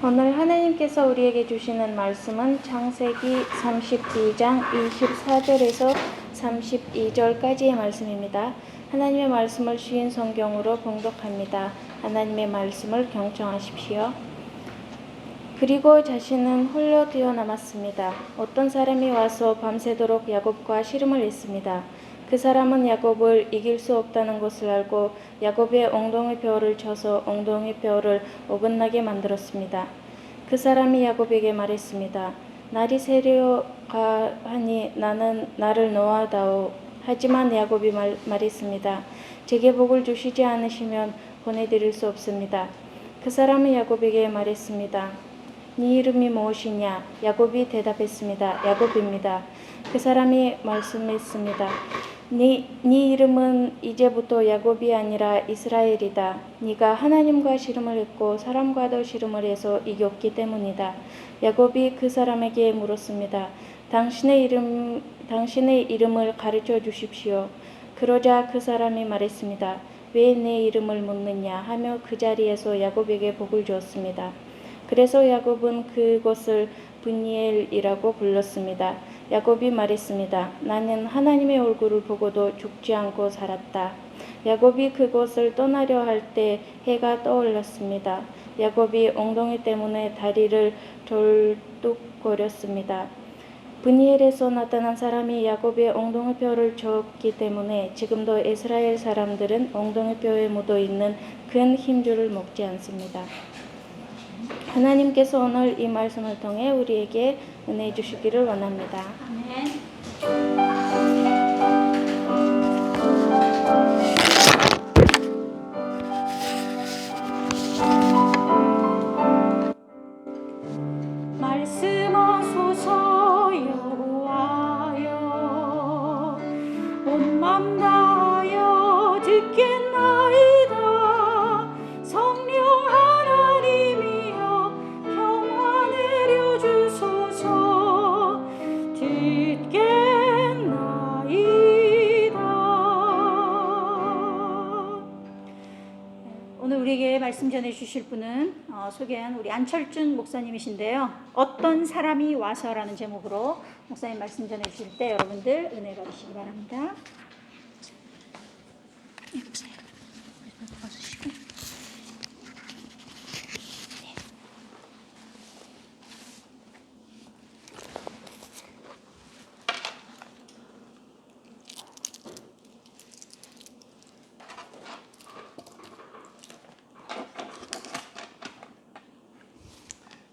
오늘 하나님께서 우리에게 주시는 말씀은 창세기 32장 24절에서 32절까지의 말씀입니다. 하나님의 말씀을 쉬운 성경으로 봉독합니다. 하나님의 말씀을 경청하십시오. 그리고 자신은 홀로 뛰어남았습니다. 어떤 사람이 와서 밤새도록 야곱과 씨름을 했습니다. 그 사람은 야곱을 이길 수 없다는 것을 알고 야곱의 엉덩이뼈를 쳐서 엉덩이뼈를 어긋나게 만들었습니다. 그 사람이 야곱에게 말했습니다. 날이 새려가 하니 나를 놓아다오. 하지만 야곱이 말했습니다. 제게 복을 주시지 않으시면 보내드릴 수 없습니다. 그 사람이 야곱에게 말했습니다. 네 이름이 무엇이냐? 야곱이 대답했습니다. 야곱입니다. 그 사람이 말씀했습니다. 네 이름은 이제부터 야곱이 아니라 이스라엘이다. 네가 하나님과 씨름을 했고 사람과도 씨름을 해서 이겼기 때문이다. 야곱이 그 사람에게 물었습니다. 당신의 이름을 가르쳐 주십시오. 그러자 그 사람이 말했습니다. 왜 내 이름을 묻느냐 하며 그 자리에서 야곱에게 복을 주었습니다. 그래서 야곱은 그곳을 브니엘이라고 불렀습니다. 야곱이 말했습니다. 나는 하나님의 얼굴을 보고도 죽지 않고 살았다. 야곱이 그곳을 떠나려 할 때 해가 떠올랐습니다. 야곱이 엉덩이 때문에 다리를 덜뚝거렸습니다. 브니엘에서 나타난 사람이 야곱의 엉덩이뼈를 쳤기 때문에 지금도 이스라엘 사람들은 엉덩이뼈에 묻어있는 큰 흰줄을 먹지 않습니다. 하나님께서 오늘 이 말씀을 통해 우리에게 은혜 주시기를 원합니다. 아멘. 말씀하소서 여호와여 온 맘 다하여 듣겠나이다. 성령 하나님이여 평화 내려주소서. 듣겠나이다. 오늘 우리에게 말씀 전해주실 분은 소개한 우리 안철준 목사님이신데요. 어떤 사람이 와서라는 제목으로 목사님 말씀 전해주실 때 여러분들 은혜 받으시기 바랍니다. 네, 목사님 받으시고.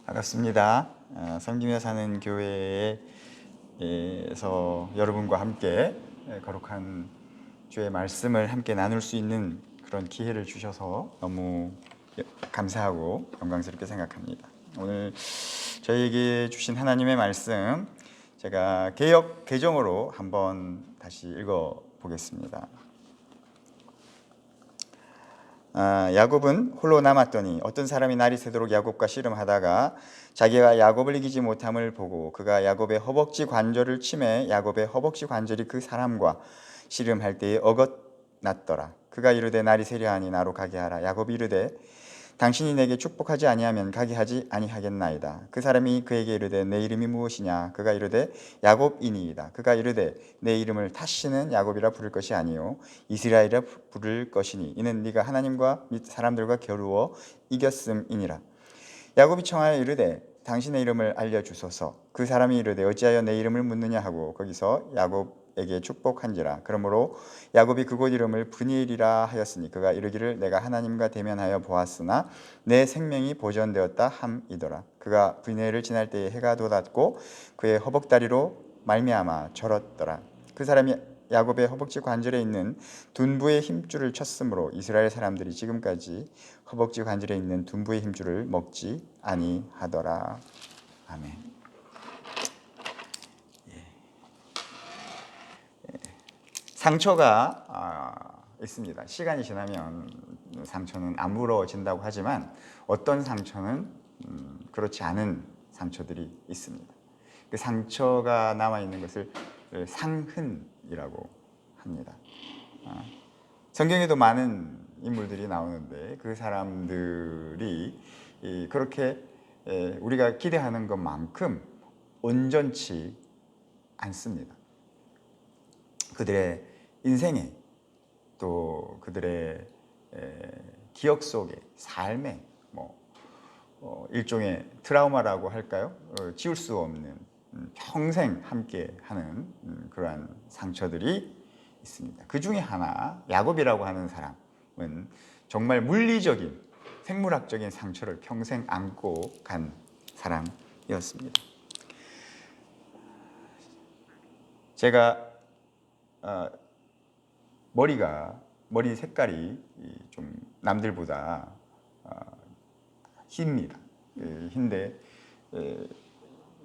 반갑습니다. 섬기며 사는 교회에서 여러분과 함께 거룩한 주의 말씀을 함께 나눌 수 있는 그런 기회를 주셔서 너무 감사하고 영광스럽게 생각합니다. 오늘 저희에게 주신 하나님의 말씀 제가 개역 개정으로 한번 다시 읽어 보겠습니다. 야곱은 홀로 남았더니 어떤 사람이 날이 새도록 야곱과 씨름하다가 자기가 야곱을 이기지 못함을 보고 그가 야곱의 허벅지 관절을 치매 야곱의 허벅지 관절이 그 사람과 씨름할 때에 어긋났더라. 그가 이르되 날이 새려하니 나로 가게 하라. 야곱이 이르되 당신이 내게 축복하지 아니하면 가게 하지 아니하겠나이다. 그 사람이 그에게 이르되 내 이름이 무엇이냐? 그가 이르되 야곱이니이다. 그가 이르되 내 이름을 다시는 야곱이라 부를 것이 아니요 이스라엘이라 부를 것이니 이는 네가 하나님과 및 사람들과 겨루어 이겼음이니라. 야곱이 청하여 이르되 당신의 이름을 알려주소서. 그 사람이 이르되 어찌하여 내 이름을 묻느냐 하고 거기서 야곱에게 축복한지라. 그러므로 야곱이 그곳 이름을 브니엘이라 하였으니 그가 이르기를 내가 하나님과 대면하여 보았으나 내 생명이 보존되었다 함이더라. 그가 브니엘을 지날 때에 해가 돋았고 그의 허벅다리로 말미암아 절었더라. 그 사람이 야곱의 허벅지 관절에 있는 둔부의 힘줄을 쳤으므로 이스라엘 사람들이 지금까지 허벅지 관절에 있는 둔부의 힘줄을 먹지 아니하더라. 아멘. 상처가 있습니다. 시간이 지나면 상처는 안 부러진다고 하지만 어떤 상처는 그렇지 않은 상처들이 있습니다. 그 상처가 남아있는 것을 상흔이라고 합니다. 성경에도 많은 인물들이 나오는데 그 사람들이 그렇게 우리가 기대하는 것만큼 온전치 않습니다. 그들의 인생에 또 그들의 기억 속에 삶에 일종의 트라우마라고 할까요? 지울 수 없는 평생 함께하는 그러한 상처들이 있습니다. 그 중에 하나 야곱이라고 하는 사람은 정말 물리적인 생물학적인 상처를 평생 안고 간 사람이었습니다. 제가 머리 색깔이 좀 남들보다 힙니다. 흰데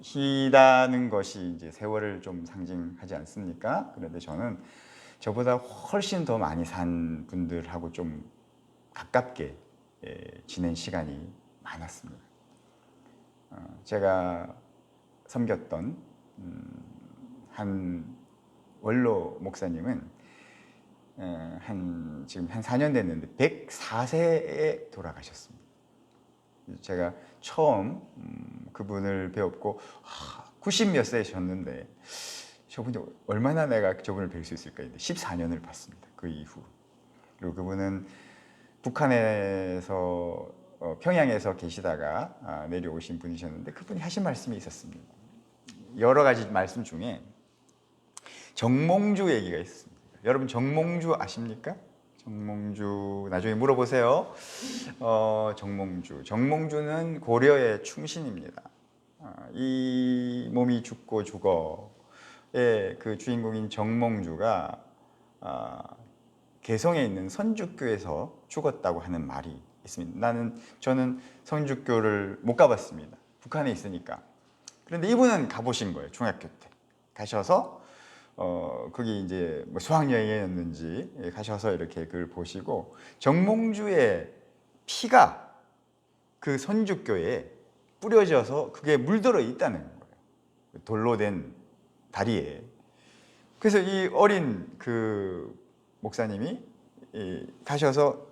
희다는 것이 이제 세월을 좀 상징하지 않습니까? 그런데 저는 저보다 훨씬 더 많이 산 분들하고 좀 가깝게 지낸 시간이 많았습니다. 제가 섬겼던 한 원로 목사님은 지금 한 4년 됐는데 104세에 돌아가셨습니다. 제가 처음 그분을 배웠고 90몇 세셨는데 저분이 얼마나 내가 저분을 뵐 수 있을까 했는데 14년을 봤습니다. 그 이후. 그리고 그분은 북한에서 평양에서 계시다가 내려오신 분이셨는데 그분이 하신 말씀이 있었습니다. 여러 가지 말씀 중에 정몽주 얘기가 있습니다. 여러분 정몽주 아십니까? 정몽주 나중에 물어보세요. 정몽주는 고려의 충신입니다. 이 몸이 죽고 죽어의 그 주인공인 정몽주가 개성에 있는 선주교에서 죽었다고 하는 말이 있습니다. 저는 선주교를 못 가봤습니다. 북한에 있으니까. 그런데 이분은 가보신 거예요. 중학교 때 가셔서 거기 이제 뭐 수학여행이었는지 가셔서 이렇게 그걸 보시고 정몽주의 피가 그 선주교에 뿌려져서 그게 물들어 있다는 거예요. 돌로 된 다리에. 그래서 이 어린 그 목사님이 가셔서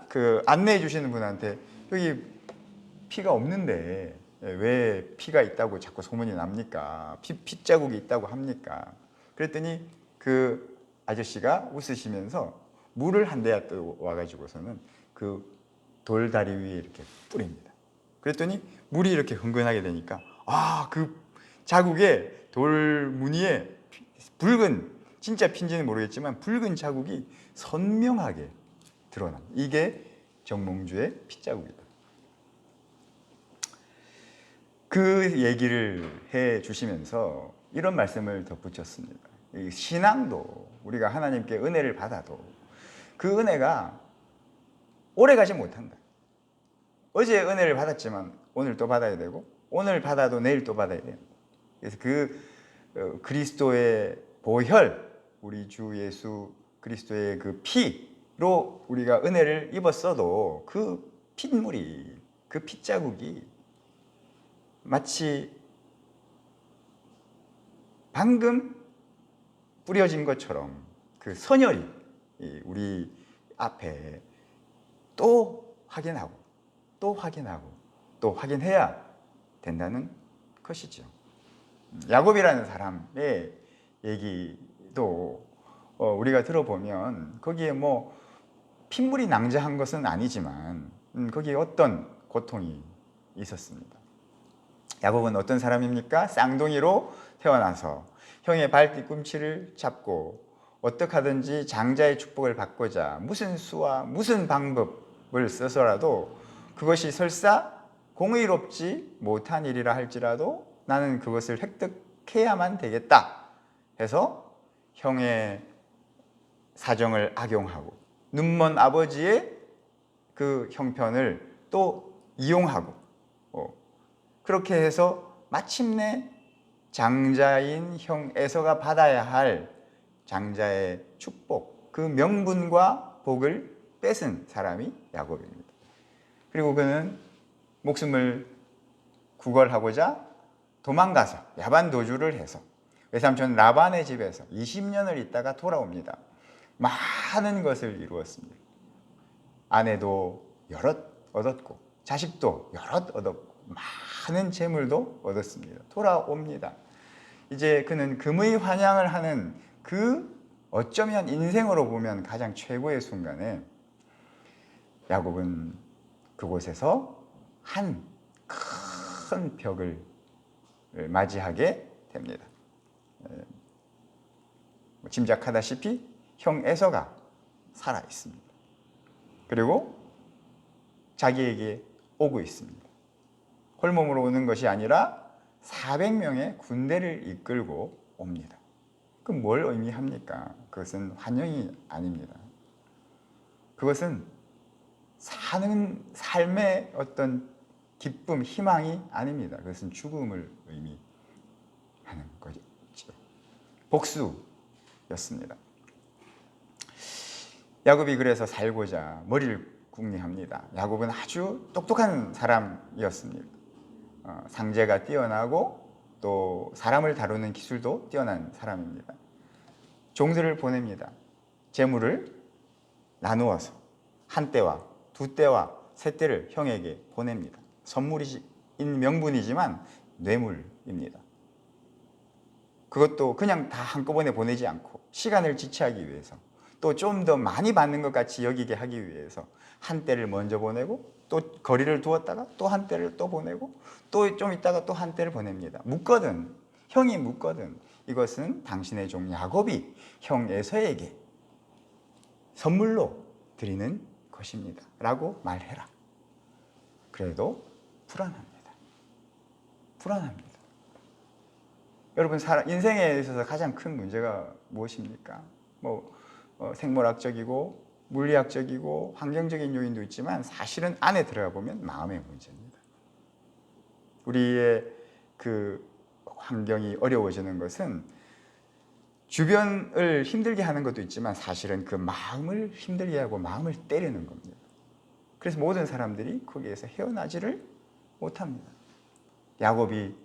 그 안내해 주시는 분한테 여기 피가 없는데 왜 피가 있다고 자꾸 소문이 납니까? 핏자국이 있다고 합니까? 그랬더니 그 아저씨가 웃으시면서 물을 한 대야 또 와가지고서는 그 돌다리 위에 이렇게 뿌립니다. 그랬더니 물이 이렇게 흥건하게 되니까 그 자국에 돌 무늬에 붉은 진짜 핀지는 모르겠지만 붉은 자국이 선명하게 드러납니다. 이게 정몽주의 핏자국이다. 그 얘기를 해 주시면서 이런 말씀을 덧붙였습니다. 신앙도 우리가 하나님께 은혜를 받아도 그 은혜가 오래 가지 못한다. 어제 은혜를 받았지만 오늘 또 받아야 되고 오늘 받아도 내일 또 받아야 돼요. 그래서 그리스도의 보혈, 우리 주 예수 그리스도의 그 피로 우리가 은혜를 입었어도 그 핏물이, 그 핏자국이 마치 방금 뿌려진 것처럼 그 선혈이 우리 앞에 또 확인하고 또 확인하고 또 확인해야 된다는 것이죠. 야곱이라는 사람의 얘기도 우리가 들어보면 거기에 뭐 핏물이 낭자한 것은 아니지만 거기에 어떤 고통이 있었습니다. 야곱은 어떤 사람입니까? 쌍둥이로 태어나서 형의 발뒤꿈치를 잡고 어떻게 하든지 장자의 축복을 받고자 무슨 수와 무슨 방법을 써서라도 그것이 설사 공의롭지 못한 일이라 할지라도 나는 그것을 획득해야만 되겠다 해서 형의 사정을 악용하고 눈먼 아버지의 그 형편을 또 이용하고 그렇게 해서 마침내 장자인 형 에서가 받아야 할 장자의 축복, 그 명분과 복을 뺏은 사람이 야곱입니다. 그리고 그는 목숨을 구걸하고자 도망가서 야반 도주를 해서 외삼촌 라반의 집에서 20년을 있다가 돌아옵니다. 많은 것을 이루었습니다. 아내도 여럿 얻었고 자식도 여럿 얻었고 많은 재물도 얻었습니다. 돌아옵니다. 이제 그는 금의 환향을 하는 그 어쩌면 인생으로 보면 가장 최고의 순간에 야곱은 그곳에서 한 큰 벽을 맞이하게 됩니다. 짐작하다시피 형 에서가 살아 있습니다. 그리고 자기에게 오고 있습니다. 홀몸으로 오는 것이 아니라 400명의 군대를 이끌고 옵니다. 그럼 뭘 의미합니까? 그것은 환영이 아닙니다. 그것은 사는 삶의 어떤 기쁨, 희망이 아닙니다. 그것은 죽음을 의미하는 거죠. 복수였습니다. 야곱이 그래서 살고자 머리를 궁리합니다. 야곱은 아주 똑똑한 사람이었습니다. 상제가 뛰어나고 또 사람을 다루는 기술도 뛰어난 사람입니다. 종들을 보냅니다. 재물을 나누어서 한 떼와 두 떼와 세 떼를 형에게 보냅니다. 선물인 명분이지만 뇌물입니다. 그것도 그냥 다 한꺼번에 보내지 않고 시간을 지체하기 위해서 또 좀 더 많이 받는 것 같이 여기게 하기 위해서 한 떼를 먼저 보내고 또 거리를 두었다가 또 한 떼를 또 보내고 또 좀 있다가 또 한 떼를 보냅니다. 묻거든 형이 묻거든 이것은 당신의 종 야곱이 형 에서에게 선물로 드리는 것입니다 라고 말해라. 그래도 불안합니다. 불안합니다. 여러분 인생에 있어서 가장 큰 문제가 무엇입니까? 생물학적이고 물리학적이고 환경적인 요인도 있지만 사실은 안에 들어가 보면 마음의 문제입니다. 우리의 그 환경이 어려워지는 것은 주변을 힘들게 하는 것도 있지만 사실은 그 마음을 힘들게 하고 마음을 때리는 겁니다. 그래서 모든 사람들이 거기에서 헤어나지를 못합니다. 야곱이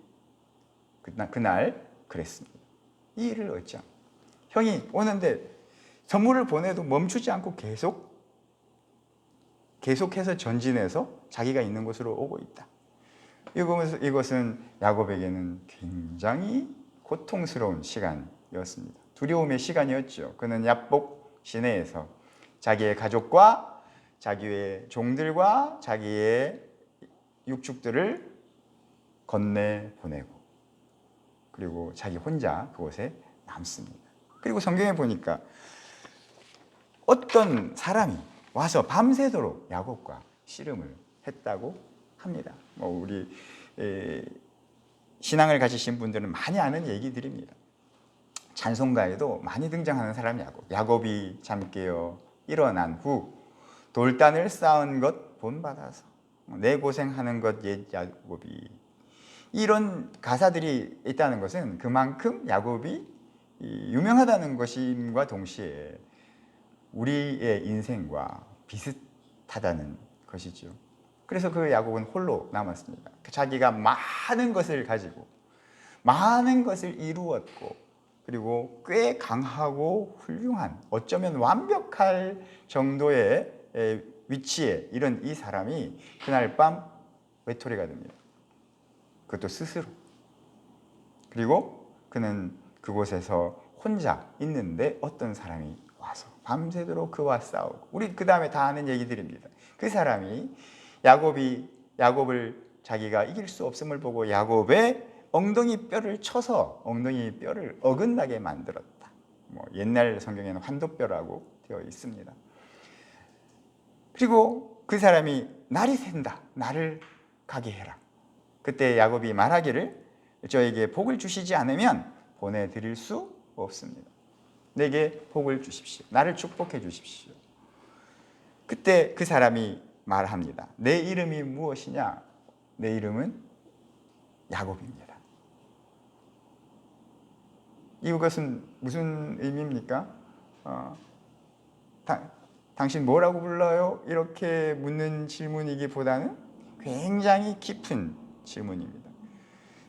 그날 그랬습니다. 이 일을 어찌 형이 오는데 선물을 보내도 멈추지 않고 계속해서 전진해서 자기가 있는 곳으로 오고 있다. 이것은 야곱에게는 굉장히 고통스러운 시간이었습니다. 두려움의 시간이었죠. 그는 야복 시내에서 자기의 가족과 자기의 종들과 자기의 육축들을 건네 보내고 그리고 자기 혼자 그곳에 남습니다. 그리고 성경에 보니까 어떤 사람이 와서 밤새도록 야곱과 씨름을 했다고 합니다. 우리 신앙을 가지신 분들은 많이 아는 얘기들입니다. 찬송가에도 많이 등장하는 사람이 야곱이 잠 깨어 일어난 후 돌단을 쌓은 것 본받아서 내 고생하는 것 옛 야곱이 이런 가사들이 있다는 것은 그만큼 야곱이 유명하다는 것임과 동시에 우리의 인생과 비슷하다는 것이죠. 그래서 그 야곱은 홀로 남았습니다. 자기가 많은 것을 가지고 많은 것을 이루었고 그리고 꽤 강하고 훌륭한 어쩌면 완벽할 정도의 위치에 이른 이 사람이 그날 밤 외톨이가 됩니다. 그것도 스스로. 그리고 그는 그곳에서 혼자 있는데 어떤 사람이 와서 밤새도록 그와 싸우고 우리 그 다음에 다 아는 얘기들입니다. 그 사람이 야곱을 자기가 이길 수 없음을 보고 야곱의 엉덩이 뼈를 쳐서 엉덩이 뼈를 어긋나게 만들었다. 옛날 성경에는 환도뼈라고 되어 있습니다. 그리고 그 사람이 날이 샌다. 나를 가게 해라. 그때 야곱이 말하기를 저에게 복을 주시지 않으면 보내드릴 수 없습니다. 내게 복을 주십시오. 나를 축복해 주십시오. 그때 그 사람이 말합니다. 내 이름이 무엇이냐? 내 이름은 야곱입니다. 이것은 무슨 의미입니까? 당신 뭐라고 불러요? 이렇게 묻는 질문이기보다는 굉장히 깊은 질문입니다.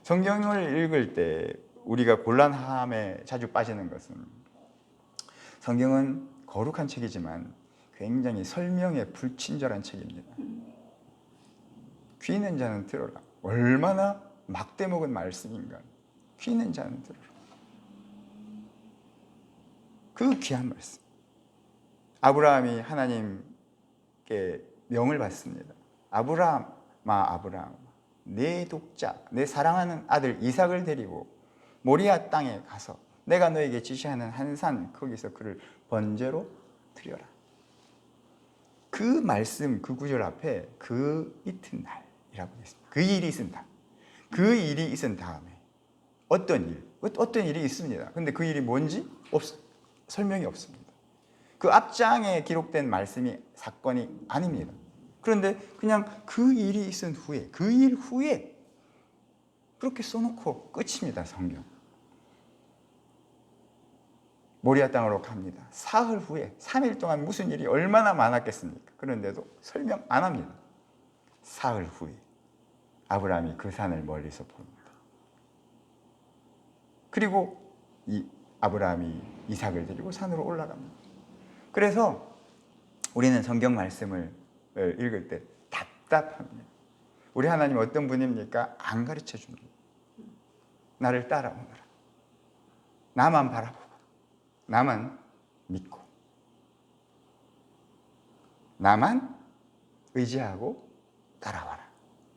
성경을 읽을 때 우리가 곤란함에 자주 빠지는 것은 성경은 거룩한 책이지만 굉장히 설명에 불친절한 책입니다. 귀 있는 자는 들어라. 얼마나 막대먹은 말씀인가. 귀 있는 자는 들어라. 그 귀한 말씀. 아브라함이 하나님께 명을 받습니다. 아브라함아, 아브라함, 내 독자, 내 사랑하는 아들 이삭을 데리고 모리아 땅에 가서 내가 너에게 지시하는 한 산 거기서 그를 번제로 드려라. 그 말씀, 그 구절 앞에 그 이튿날이라고 했습니다. 그 일이 있은 날. 그 일이 있은 다음에 어떤 일이 있습니다. 근데 그 일이 뭔지 설명이 없습니다. 그 앞장에 기록된 말씀이 사건이 아닙니다. 그런데 그냥 그 일이 있은 후에, 그 일 후에 그렇게 써놓고 끝입니다, 성경. 모리아 땅으로 갑니다. 사흘 후에 3일 동안 무슨 일이 얼마나 많았겠습니까? 그런데도 설명 안 합니다. 사흘 후에 아브라함이 그 산을 멀리서 봅니다. 그리고 이 아브라함이 이삭을 데리고 산으로 올라갑니다. 그래서 우리는 성경 말씀을 읽을 때 답답합니다. 우리 하나님 어떤 분입니까? 안 가르쳐 줍니다. 나를 따라오너라. 나만 바라보고 나만 믿고 나만 의지하고 따라와라.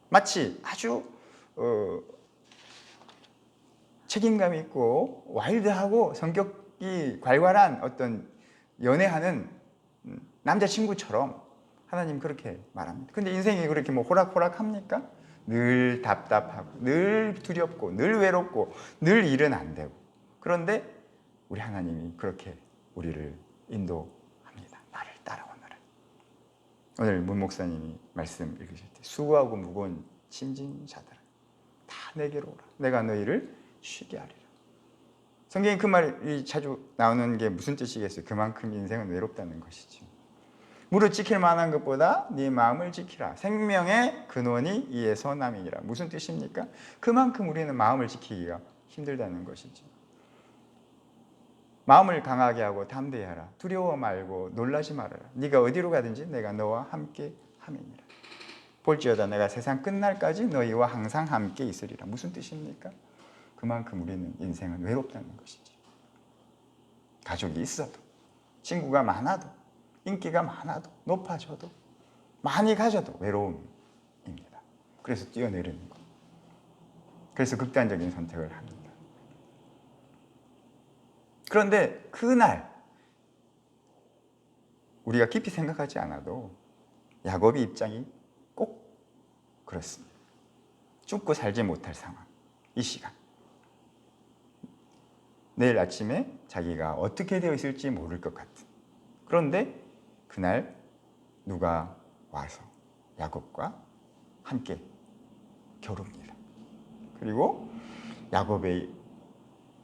마치 아주 책임감 있고 와일드하고 성격이 괄괄한 어떤 연애하는 남자친구처럼 하나님 그렇게 말합니다. 근데 인생이 그렇게 뭐 호락호락합니까? 늘 답답하고 늘 두렵고 늘 외롭고 늘 일은 안 되고. 그런데 우리 하나님이 그렇게 우리를 인도합니다. 나를 따라오너라. 오늘 문 목사님이 말씀 읽으실 때 수고하고 무거운 짐진 자들아 다 내게로 오라. 내가 너희를 쉬게 하리라. 성경에 그 말이 자주 나오는 게 무슨 뜻이겠어요? 그만큼 인생은 외롭다는 것이죠. 무릇 지킬 만한 것보다 네 마음을 지키라. 생명의 근원이 이에서 남이니라. 무슨 뜻입니까? 그만큼 우리는 마음을 지키기가 힘들다는 것이죠. 마음을 강하게 하고 담대히 하라. 두려워 말고 놀라지 말아라. 네가 어디로 가든지 내가 너와 함께 함이니라. 볼지어다 내가 세상 끝날까지 너희와 항상 함께 있으리라. 무슨 뜻입니까? 그만큼 우리는 인생은 외롭다는 것이지. 가족이 있어도, 친구가 많아도, 인기가 많아도, 높아져도, 많이 가져도 외로움입니다. 그래서 뛰어내리는 것. 그래서 극단적인 선택을 합니다. 그런데 그날 우리가 깊이 생각하지 않아도 야곱의 입장이 꼭 그렇습니다. 죽고 살지 못할 상황, 이 시간. 내일 아침에 자기가 어떻게 되어 있을지 모를 것 같은. 그런데 그날 누가 와서 야곱과 함께 겨룹니다. 그리고 야곱의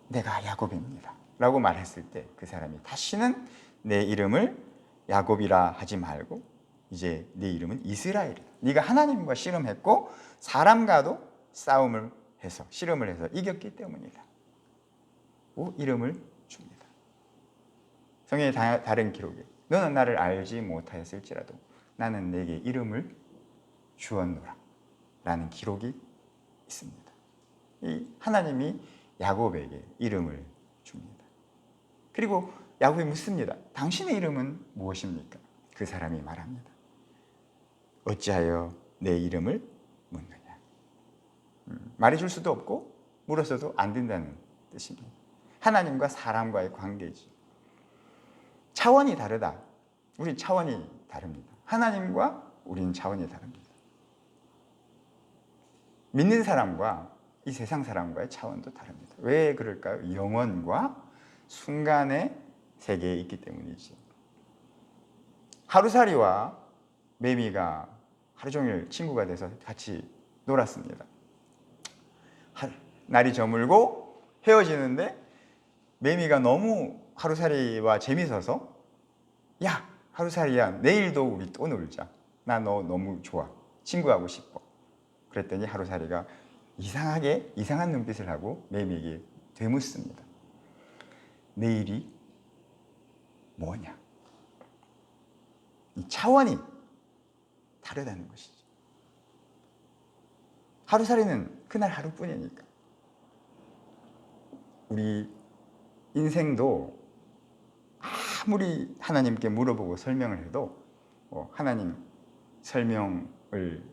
내가 야곱입니다 라고 말했을 때 그 사람이 다시는 내 이름을 야곱이라 하지 말고 이제 네 이름은 이스라엘이다. 네가 하나님과 씨름했고 사람과도 싸움을 해서 씨름을 해서 이겼기 때문이다. 이름을 줍니다. 성경의 다른 기록에 너는 나를 알지 못하였을지라도 나는 내게 이름을 주었노라 라는 기록이 있습니다. 이 하나님이 야곱에게 이름을 줍니다. 그리고 야곱이 묻습니다. 당신의 이름은 무엇입니까? 그 사람이 말합니다. 어찌하여 내 이름을 묻느냐. 말해줄 수도 없고 물어서도 안 된다는 뜻입니다. 하나님과 사람과의 관계지. 차원이 다르다. 우리 차원이 다릅니다. 하나님과 우리는 차원이 다릅니다. 믿는 사람과 이 세상 사람과의 차원도 다릅니다. 왜 그럴까요? 영원과 순간의 세계에 있기 때문이지. 하루살이와 매미가 하루 종일 친구가 돼서 같이 놀았습니다. 날이 저물고 헤어지는데 매미가 너무 하루살이와 재밌어서 야 하루살이야 내일도 우리 또 놀자. 나 너 너무 좋아. 친구하고 싶어. 그랬더니 하루살이가 이상한 눈빛을 하고 매미에게 되묻습니다. 내일이 뭐냐? 이 차원이 다르다는 것이죠. 하루살이는 그날 하루뿐이니까. 우리 인생도 아무리 하나님께 물어보고 설명을 해도 하나님 설명을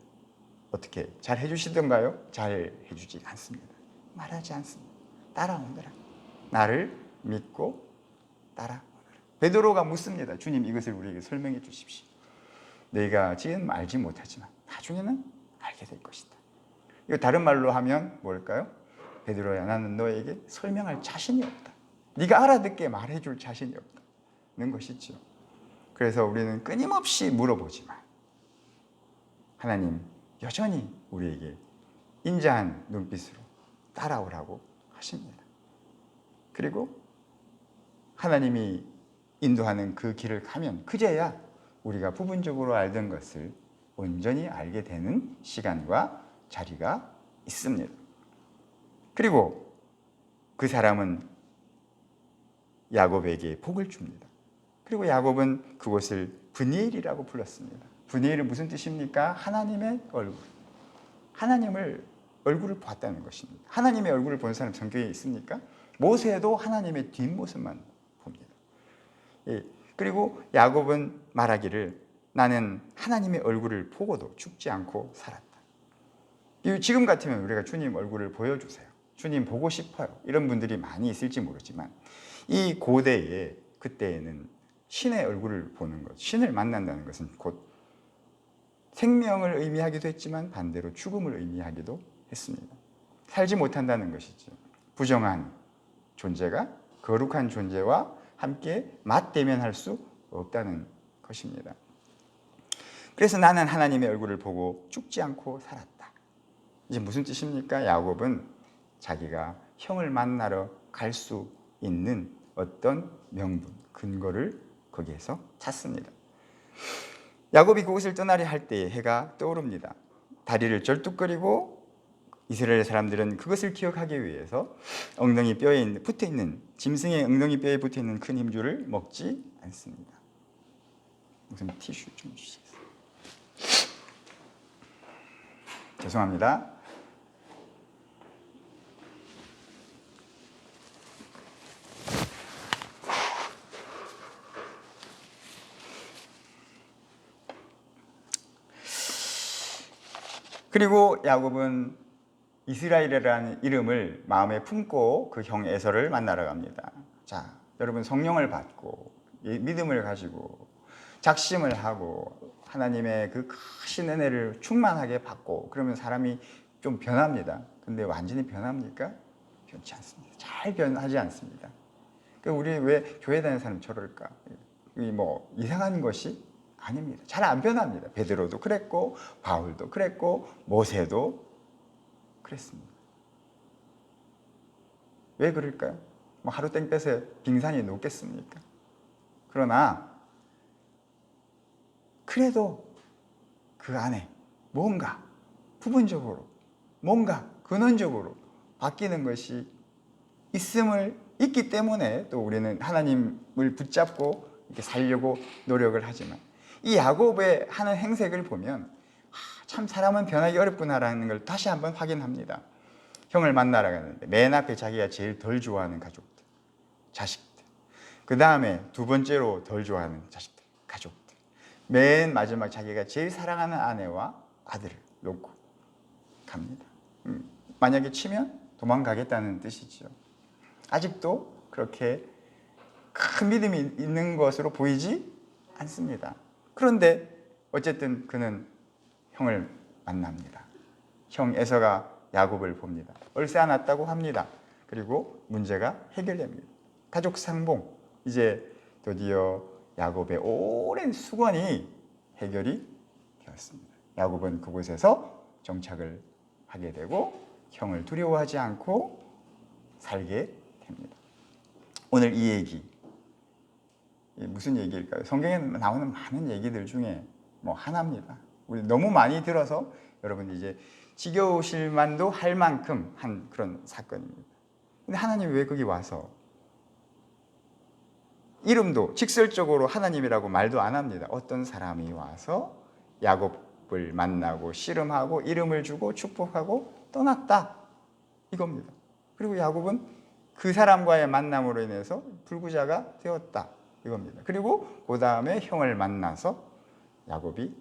어떻게 잘 해주시던가요? 잘 해주지 않습니다. 말하지 않습니다. 따라오느라. 나를 믿고 따라오느라. 베드로가 묻습니다. 주님, 이것을 우리에게 설명해 주십시오. 내가 지금 알지 못하지만 나중에는 알게 될 것이다. 이거 다른 말로 하면 뭘까요? 베드로야, 나는 너에게 설명할 자신이 없다. 네가 알아듣게 말해줄 자신이 없다는 것이죠. 그래서 우리는 끊임없이 물어보지만 하나님 여전히 우리에게 인자한 눈빛으로 따라오라고 하십니다. 그리고 하나님이 인도하는 그 길을 가면 그제야 우리가 부분적으로 알던 것을 온전히 알게 되는 시간과 자리가 있습니다. 그리고 그 사람은 야곱에게 복을 줍니다. 그리고 야곱은 그곳을 브니엘이라고 불렀습니다. 브니엘은 무슨 뜻입니까? 하나님의 얼굴. 하나님을 얼굴을 봤다는 것입니다. 하나님의 얼굴을 본 사람 성경에 있습니까? 모세도 하나님의 뒷모습만 봅니다. 그리고 야곱은 말하기를 나는 하나님의 얼굴을 보고도 죽지 않고 살았다. 지금 같으면 우리가 주님 얼굴을 보여주세요. 주님 보고 싶어요. 이런 분들이 많이 있을지 모르지만 이 고대에 그때에는 신의 얼굴을 보는 것, 신을 만난다는 것은 곧 생명을 의미하기도 했지만 반대로 죽음을 의미하기도 했습니다. 살지 못한다는 것이죠. 부정한 존재가 거룩한 존재와 함께 맞대면할 수 없다는 것입니다. 그래서 나는 하나님의 얼굴을 보고 죽지 않고 살았다. 이제 무슨 뜻입니까? 야곱은 자기가 형을 만나러 갈 수 있는 어떤 명분, 근거를 거기에서 찾습니다. 야곱이 그곳을 떠나려 할 때에 해가 떠오릅니다. 다리를 절뚝거리고 이스라엘 사람들은 그것을 기억하기 위해서 엉덩이 뼈에 붙어있는 짐승의 엉덩이 뼈에 붙어있는 큰 힘줄을 먹지 않습니다. 무슨 티슈 좀 주세요. 죄송합니다. 그리고 야곱은 이스라엘이라는 이름을 마음에 품고 그 형 에서를 만나러 갑니다. 자, 여러분 성령을 받고 믿음을 가지고 작심을 하고 하나님의 그 크신 은혜를 충만하게 받고 그러면 사람이 좀 변합니다. 근데 완전히 변합니까? 변치 않습니다. 잘 변하지 않습니다. 우리 왜 교회 다니는 사람 저럴까? 뭐 이상한 것이 아닙니다. 잘 안 변합니다. 베드로도 그랬고 바울도 그랬고 모세도 그랬습니다. 왜 그럴까요? 뭐 하루 땡 빼서 빙산이 녹겠습니까? 그러나 그래도 그 안에 뭔가 부분적으로 뭔가 근원적으로 바뀌는 것이 있기 때문에 또 우리는 하나님을 붙잡고 이렇게 살려고 노력을 하지만 이 야곱의 하는 행색을 보면 참 사람은 변하기 어렵구나라는 걸 다시 한번 확인합니다. 형을 만나러 가는데 맨 앞에 자기가 제일 덜 좋아하는 가족들, 자식들. 그 다음에 두 번째로 덜 좋아하는 자식들, 가족들. 맨 마지막 자기가 제일 사랑하는 아내와 아들을 놓고 갑니다. 만약에 치면 도망가겠다는 뜻이죠. 아직도 그렇게 큰 믿음이 있는 것으로 보이지 않습니다. 그런데 어쨌든 그는 형을 만납니다. 형 에서가 야곱을 봅니다. 얼싸안았다고 합니다. 그리고 문제가 해결됩니다. 가족 상봉. 이제 드디어 야곱의 오랜 수건이 해결이 되었습니다. 야곱은 그곳에서 정착을 하게 되고 형을 두려워하지 않고 살게 됩니다. 오늘 이 얘기 무슨 얘기일까요? 성경에 나오는 많은 얘기들 중에 뭐 하나입니다. 우리 너무 많이 들어서 여러분 이제 지겨우실 만도 할 만큼 한 그런 사건입니다. 근데 하나님이 왜 거기 와서 이름도 직설적으로 하나님이라고 말도 안 합니다. 어떤 사람이 와서 야곱 야곱을 만나고 씨름하고 이름을 주고 축복하고 떠났다 이겁니다. 그리고 야곱은 그 사람과의 만남으로 인해서 불구자가 되었다 이겁니다. 그리고 그 다음에 형을 만나서 야곱이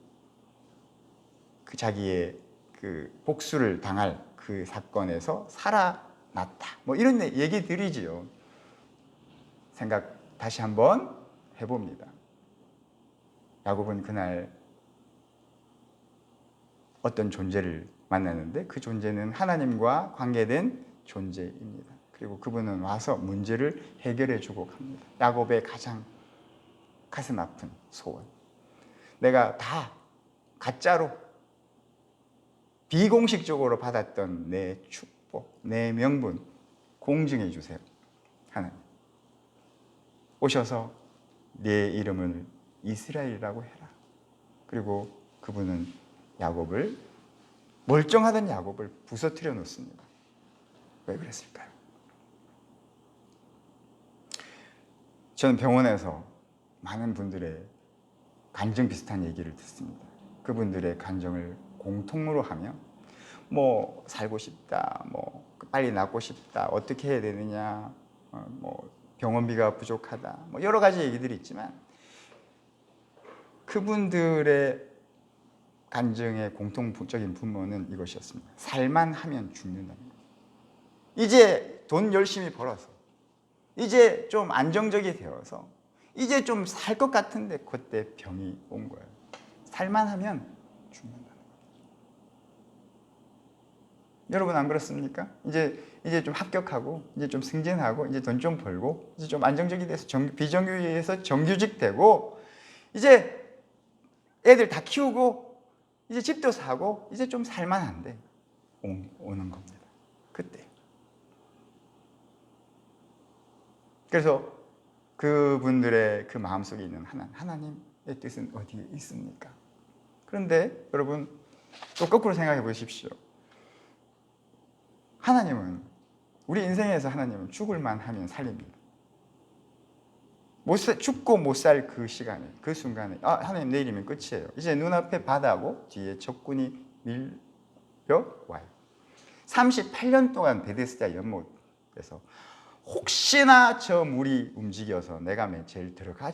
그 자기의 그 복수를 당할 그 사건에서 살아났다. 뭐 이런 얘기들이지요. 생각 다시 한번 해봅니다. 야곱은 그날 어떤 존재를 만났는데 그 존재는 하나님과 관계된 존재입니다. 그리고 그분은 와서 문제를 해결해 주고 갑니다. 야곱의 가장 가슴 아픈 소원. 내가 다 가짜로 비공식적으로 받았던 내 축복, 내 명분 공증해 주세요. 하나님. 오셔서 내 이름을 이스라엘이라고 해라. 그리고 그분은 야곱을 멀쩡하던 야곱을 부서뜨려 놓습니다. 왜 그랬을까요? 저는 병원에서 많은 분들의 간증 비슷한 얘기를 듣습니다. 그분들의 간증을 공통으로 하면 뭐 살고 싶다, 뭐 빨리 낫고 싶다, 어떻게 해야 되느냐, 뭐 병원비가 부족하다, 뭐 여러 가지 얘기들이 있지만 그분들의 간증의 공통적인 분모는 이것이었습니다. 살만 하면 죽는다는 거예요. 이제 돈 열심히 벌어서 이제 좀 안정적이 되어서 이제 좀 살 것 같은데 그때 병이 온 거예요. 살만 하면 죽는다는 거예요. 여러분 안 그렇습니까? 이제 좀 합격하고 이제 좀 승진하고 이제 돈 좀 벌고 이제 좀 안정적이 돼서 비정규직에서 정규직 되고 이제 애들 다 키우고 이제 집도 사고 이제 좀 살만한데 오는 겁니다. 그때. 그래서 그분들의 그 마음속에 있는 하나님의 뜻은 어디에 있습니까? 그런데 여러분 또 거꾸로 생각해 보십시오. 하나님은 우리 인생에서 하나님은 죽을만 하면 살립니다. 죽고 못 살 그 시간에 그 순간에 하나님 내일이면 끝이에요. 이제 눈앞에 바다고 뒤에 적군이 밀려와요. 38년 동안 베데스다 연못에서 혹시나 저 물이 움직여서 내가 제일 들어갈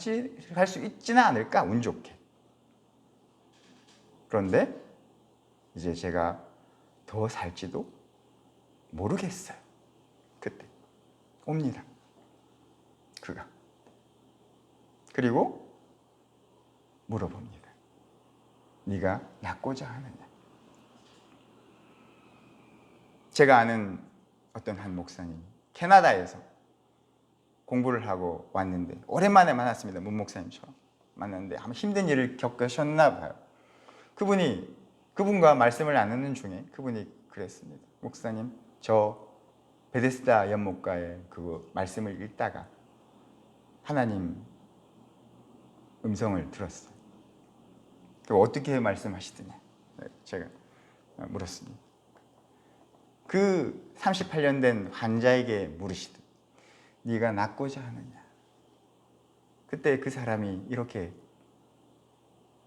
수 있지는 않을까 운 좋게. 그런데 이제 제가 더 살지도 모르겠어요. 그때 옵니다. 그가. 그리고 물어봅니다. 네가 낫고자 하느냐? 제가 아는 어떤 한 목사님 캐나다에서 공부를 하고 왔는데 오랜만에 만났습니다. 문 목사님처럼 만났는데 아마 힘든 일을 겪으셨나 봐요. 그분과 말씀을 나누는 중에 그분이 그랬습니다. 목사님, 저 베데스다 연못가에 그 말씀을 읽다가 하나님 음성을 들었어요. 어떻게 말씀하시더냐? 제가 물었습니다. 그 38년 된 환자에게 물으시듯 네가 낫고자 하느냐? 그때 그 사람이 이렇게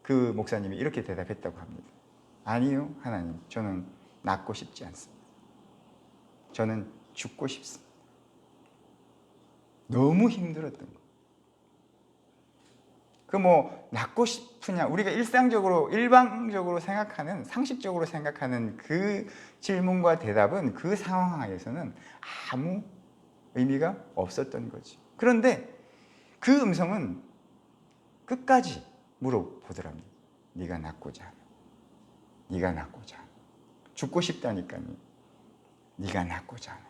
그 목사님이 이렇게 대답했다고 합니다. 아니요, 하나님, 저는 낫고 싶지 않습니다. 저는 죽고 싶습니다. 너무 힘들었던 거. 낫고 싶으냐? 우리가 일방적으로 생각하는, 상식적으로 생각하는 그 질문과 대답은 그 상황에서는 아무 의미가 없었던 거지. 그런데 그 음성은 끝까지 물어보더랍니다. 네가 낫고자 하냐? 네가 낫고자 하냐? 죽고 싶다니까요. 네가 낫고자 하느냐?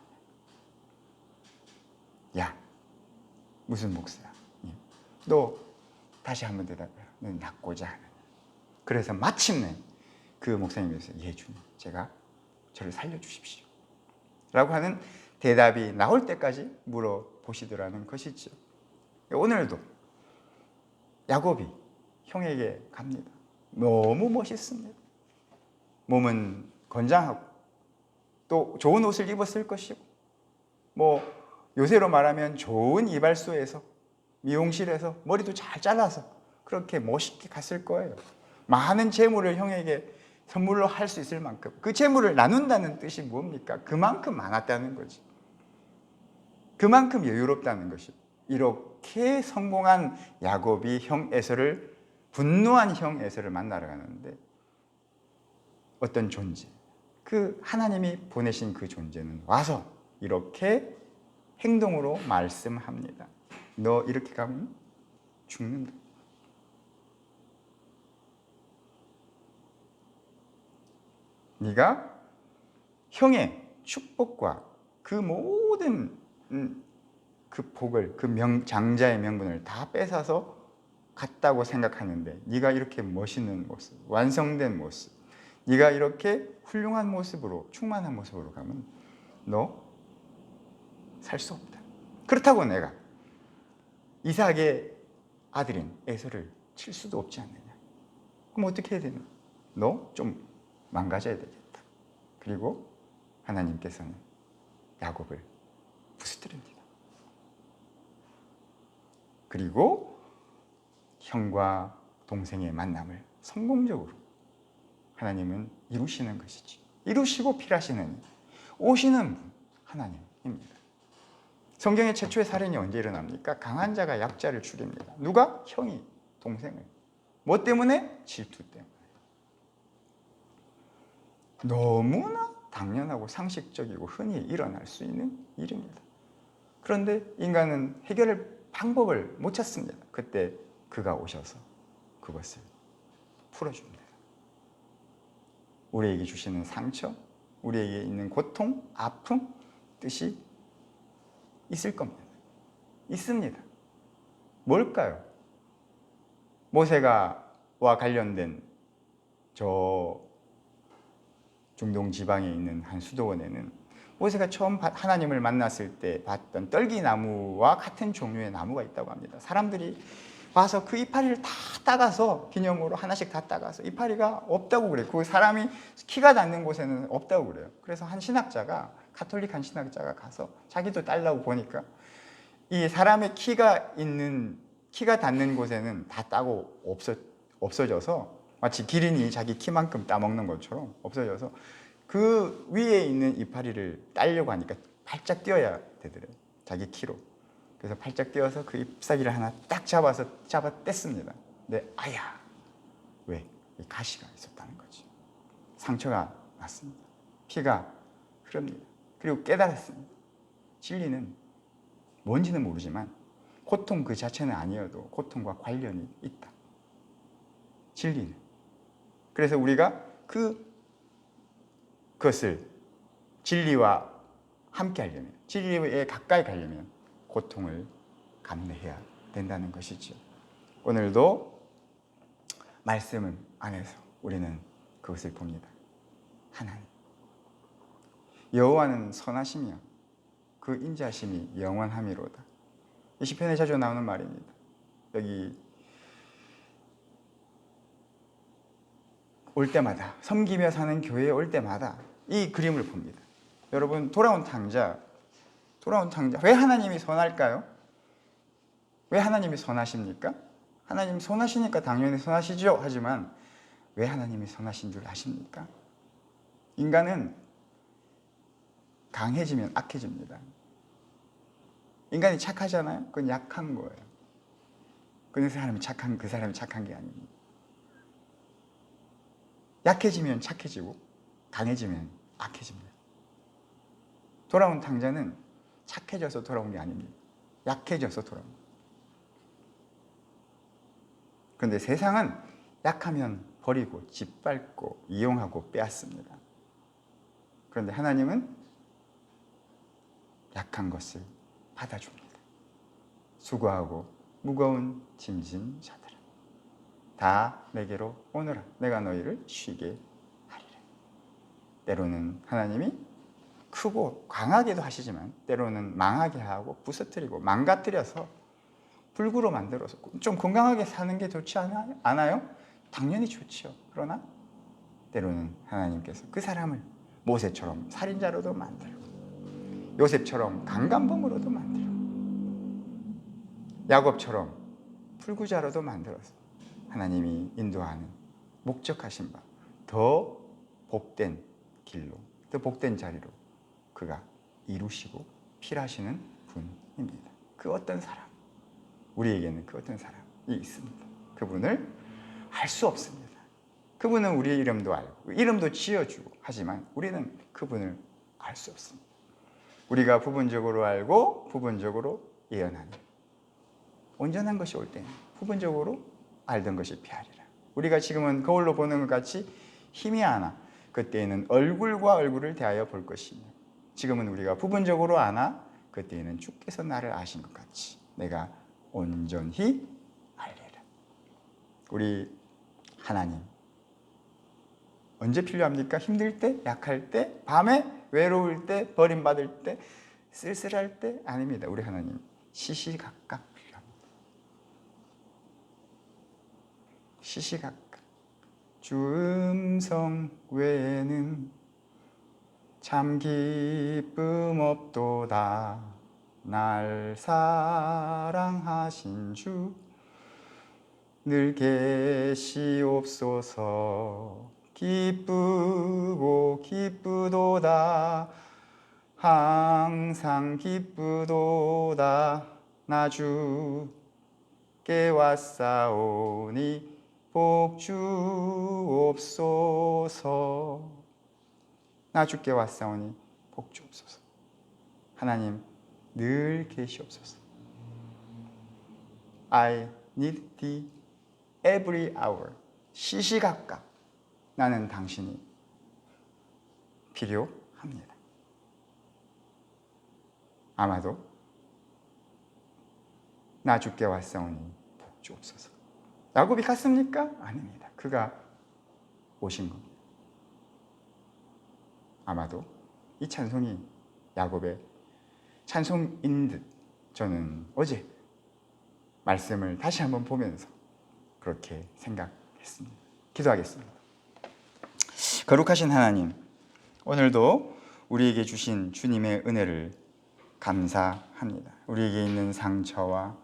야, 무슨 목사야? 너 다시 한번 대답해라. 넌 낫고자 하느냐? 그래서 마침내 그 목사님께서 예, 주님, 제가 저를 살려주십시오 라고 하는 대답이 나올 때까지 물어보시더라는 것이죠. 오늘도 야곱이 형에게 갑니다. 너무 멋있습니다. 몸은 건장하고 또 좋은 옷을 입었을 것이고 요새로 말하면 좋은 이발소에서 미용실에서 머리도 잘 잘라서 그렇게 멋있게 갔을 거예요. 많은 재물을 형에게 선물로 할 수 있을 만큼 그 재물을 나눈다는 뜻이 뭡니까? 그만큼 많았다는 거지. 그만큼 여유롭다는 것이. 이렇게 성공한 야곱이 형 에서를 분노한 형 에서를 만나러 가는데 어떤 존재, 그 하나님이 보내신 그 존재는 와서 이렇게 행동으로 말씀합니다. 너 이렇게 가면 죽는다. 네가 형의 축복과 그 모든 그 복을, 그 장자의 명분을 다 뺏어서 갔다고 생각하는데 네가 이렇게 멋있는 모습, 완성된 모습, 네가 이렇게 훌륭한 모습으로, 충만한 모습으로 가면 너 살 수 없다. 그렇다고 내가 이삭의 아들인 에서를 칠 수도 없지 않느냐. 그럼 어떻게 해야 되나? 너 좀 망가져야 되겠다. 그리고 하나님께서는 야곱을 부수뜨립니다. 그리고 형과 동생의 만남을 성공적으로 하나님은 이루시는 것이지. 이루시고 필하시는 오시는 분 하나님입니다. 성경의 최초의 살인이 언제 일어납니까? 강한 자가 약자를 죽입니다. 누가? 형이 동생을. 뭐 때문에? 질투 때문에. 너무나 당연하고 상식적이고 흔히 일어날 수 있는 일입니다. 그런데 인간은 해결할 방법을 못 찾습니다. 그때 그가 오셔서 그것을 풀어줍니다. 우리에게 주시는 상처, 우리에게 있는 고통, 아픔, 뜻이 있을 겁니다. 있습니다. 뭘까요? 모세와 관련된 저 중동 지방에 있는 한 수도원에는 모세가 처음 하나님을 만났을 때 봤던 떨기나무와 같은 종류의 나무가 있다고 합니다. 사람들이 와서 그 이파리를 다 따가서 기념으로 하나씩 다 따가서 이파리가 없다고 그래요. 그 사람이 키가 닿는 곳에는 없다고 그래요. 그래서 한 신학자가 가톨릭 한 신학자가 가서 자기도 따려고 보니까 이 사람의 키가 닿는 곳에는 다 따고 없어져서 마치 기린이 자기 키만큼 따먹는 것처럼 없어져서 그 위에 있는 이파리를 따려고 하니까 발짝 뛰어야 되더래요. 자기 키로. 그래서 발짝 뛰어서 그 잎사귀를 하나 딱 잡아 뗐습니다. 근데 아야, 왜? 이 가시가 있었다는 거지. 상처가 났습니다. 피가 흐릅니다. 그리고 깨달았습니다. 진리는 뭔지는 모르지만 고통 그 자체는 아니어도 고통과 관련이 있다. 진리는. 그래서 우리가 그것을 진리와 함께 하려면, 진리에 가까이 가려면 고통을 감내해야 된다는 것이죠. 오늘도 말씀 안에서 우리는 그것을 봅니다. 하나님. 여호와는 선하시며 그 인자심이 영원함이로다. 이 시편에 자주 나오는 말입니다. 여기 올 때마다, 섬기며 사는 교회에 올 때마다 이 그림을 봅니다. 여러분, 돌아온 탕자, 왜 하나님이 선할까요? 왜 하나님이 선하십니까? 하나님이 선하시니까 당연히 선하시죠. 하지만 왜 하나님이 선하신 줄 아십니까? 인간은 강해지면 악해집니다. 인간이 착하잖아요. 그건 약한 거예요. 그 사람이 착한 게 아닙니다. 약해지면 착해지고 강해지면 악해집니다. 돌아온 탕자는 착해져서 돌아온 게 아닙니다. 약해져서 돌아온 거예요. 그런데 세상은 약하면 버리고 짓밟고 이용하고 빼앗습니다. 그런데 하나님은 약한 것을 받아줍니다. 수고하고 무거운 짐진 자들아, 다 내게로 오너라. 내가 너희를 쉬게 하리라. 때로는 하나님이 크고 강하게도 하시지만 때로는 망하게 하고 부서뜨리고 망가뜨려서 불구로 만들어서 좀 건강하게 사는 게 좋지 않아요? 당연히 좋지요. 그러나 때로는 하나님께서 그 사람을 모세처럼 살인자로도 만들고 요셉처럼 강간범으로도 만들고 야곱처럼 불구자로도 만들어서 하나님이 인도하는 목적하신 바 더 복된 길로, 더 복된 자리로 그가 이루시고 필하시는 분입니다. 그 어떤 사람, 우리에게는 그 어떤 사람이 있습니다. 그분을 알 수 없습니다. 그분은 우리의 이름도 알고 이름도 지어주고 하지만 우리는 그분을 알 수 없습니다. 우리가 부분적으로 알고 부분적으로 예언하는, 온전한 것이 올 때는 부분적으로 알던 것이 피하리라. 우리가 지금은 거울로 보는 것 같이 힘이 하나, 그때에는 얼굴과 얼굴을 대하여 볼 것이며, 지금은 우리가 부분적으로 아나 그때에는 주께서 나를 아신 것 같이 내가 온전히 알리라. 우리 하나님 언제 필요합니까? 힘들 때, 약할 때, 밤에 외로울 때, 버림받을 때, 쓸쓸할 때? 아닙니다. 우리 하나님 시시각각 필요합니다. 시시각각. 주 음성 외에는 참 기쁨 없도다. 날 사랑하신 주 늘 계시옵소서. 기쁘고 기쁘도다. 항상 기쁘도다. 나 주께 왔사오니 복 주옵소서. 나 주께 왔사오니 복 주옵소서. 하나님 늘 계시옵소서. I need thee every hour. 시시각각 나는 당신이 필요합니다. 아마도 나 주께 왔사오니 복 주옵소서. 야곱이 갔습니까? 아닙니다. 그가 오신 겁니다. 아마도 이 찬송이 야곱의 찬송인 듯 저는 어제 말씀을 다시 한번 보면서 그렇게 생각했습니다. 기도하겠습니다. 거룩하신 하나님, 오늘도 우리에게 주신 주님의 은혜를 감사합니다. 우리에게 있는 상처와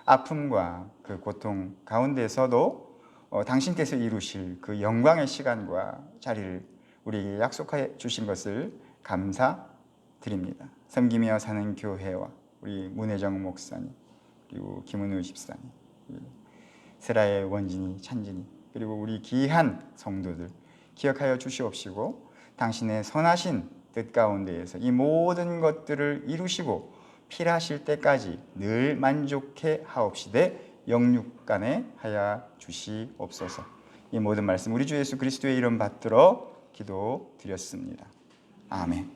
아픔과 그 고통 가운데서도 당신께서 이루실 그 영광의 시간과 자리를 우리에게 약속해 주신 것을 감사드립니다. 섬기며 사는 교회와 우리 문혜정 목사님, 그리고 김은우 집사님, 세라의 원진이, 찬진이, 그리고 우리 귀한 성도들 기억하여 주시옵시고, 당신의 선하신 뜻 가운데에서 이 모든 것들을 이루시고 필하실 때까지 늘 만족해 하옵시되 영육간에 하여 주시옵소서. 이 모든 말씀 우리 주 예수 그리스도의 이름 받들어 기도드렸습니다. 아멘.